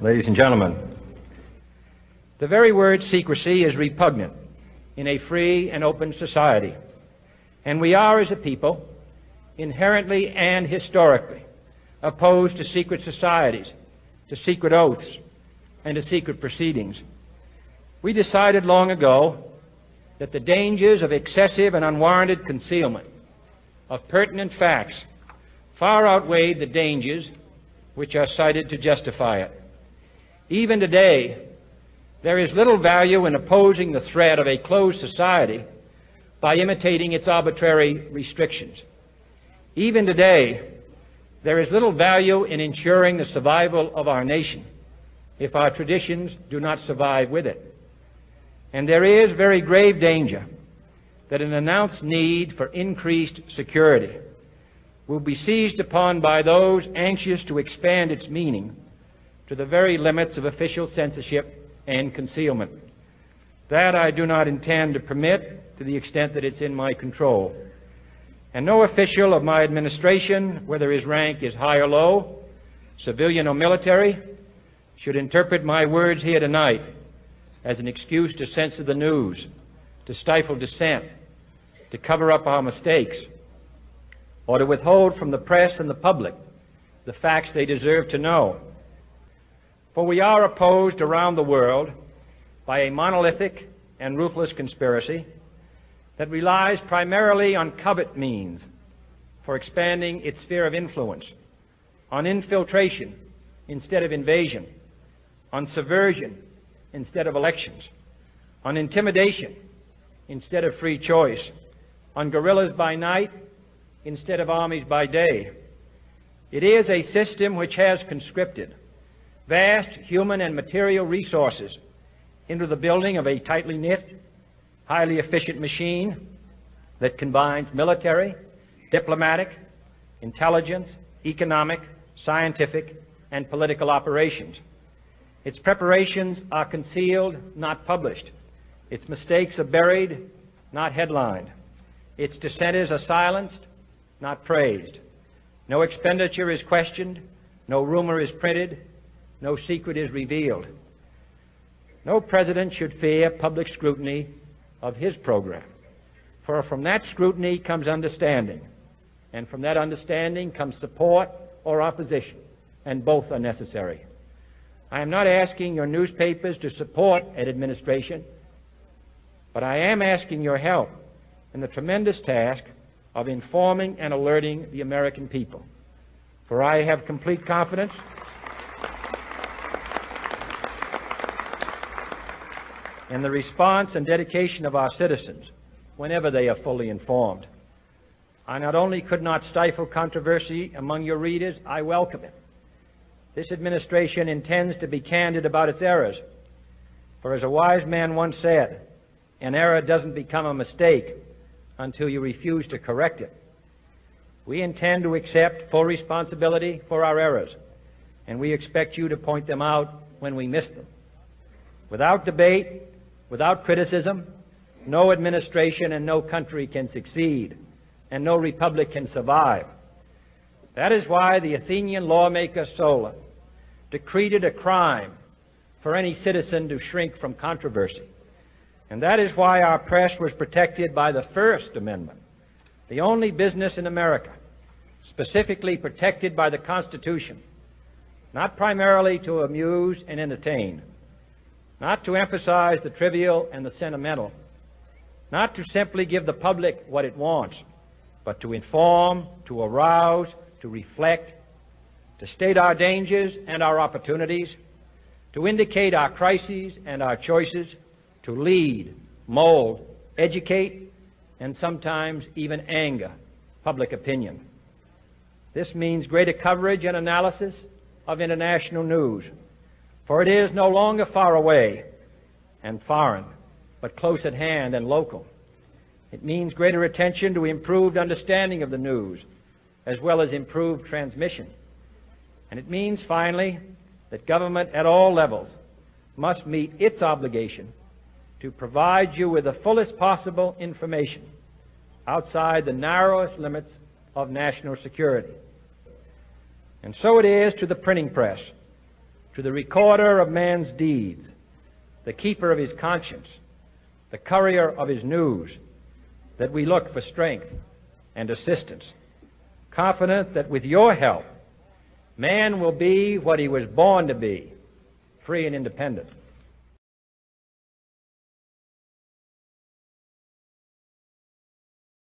Ladies and gentlemen, the very word secrecy is repugnant in a free and open society, and we are, as a people, inherently and historically opposed to secret societies, to secret oaths, and to secret proceedings. We decided long ago that the dangers of excessive and unwarranted concealment of pertinent facts far outweighed the dangers which are cited to justify it. Even today, there is little value in opposing the threat of a closed society by imitating its arbitrary restrictions. Even today, there is little value in ensuring the survival of our nation if our traditions do not survive with it. And there is very grave danger that an announced need for increased security will be seized upon by those anxious to expand its meaning to the very limits of official censorship and concealment. That I do not intend to permit to the extent that it's in my control. And no official of my administration, whether his rank is high or low, civilian or military, should interpret my words here tonight as an excuse to censor the news, to stifle dissent, to cover up our mistakes, or to withhold from the press and the public the facts they deserve to know. For we are opposed around the world by a monolithic and ruthless conspiracy that relies primarily on covert means for expanding its sphere of influence, on infiltration instead of invasion, on subversion instead of elections, on intimidation instead of free choice, on guerrillas by night instead of armies by day. It is a system which has conscripted vast human and material resources into the building of a tightly knit, highly efficient machine that combines military, diplomatic, intelligence, economic, scientific, and political operations. Its preparations are concealed, not published. Its mistakes are buried, not headlined. Its dissenters are silenced, not praised. No expenditure is questioned, no rumor is printed, no secret is revealed. No president should fear public scrutiny of his program, for from that scrutiny comes understanding, and from that understanding comes support or opposition, and both are necessary. I am not asking your newspapers to support an administration, but I am asking your help in the tremendous task of informing and alerting the American people. For I have complete confidence in the response and dedication of our citizens whenever they are fully informed. I not only could not stifle controversy among your readers, I welcome it. This administration intends to be candid about its errors. For as a wise man once said, an error doesn't become a mistake until you refuse to correct it. We intend to accept full responsibility for our errors, and we expect you to point them out when we miss them. Without debate, without criticism, no administration and no country can succeed, and no republic can survive. That is why the Athenian lawmaker Solon decreed it a crime for any citizen to shrink from controversy. And that is why our press was protected by the First Amendment, the only business in America specifically protected by the Constitution, not primarily to amuse and entertain, not to emphasize the trivial and the sentimental, not to simply give the public what it wants, but to inform, to arouse, to reflect, to state our dangers and our opportunities, to indicate our crises and our choices, to lead, mold, educate, and sometimes even anger public opinion. This means greater coverage and analysis of international news, for it is no longer far away and foreign, but close at hand and local. It means greater attention to improved understanding of the news, as well as improved transmission. And it means, finally, that government at all levels must meet its obligation to provide you with the fullest possible information outside the narrowest limits of national security. And so it is to the printing press, to the recorder of man's deeds, the keeper of his conscience, the courier of his news, that we look for strength and assistance, confident that with your help, man will be what he was born to be, free and independent.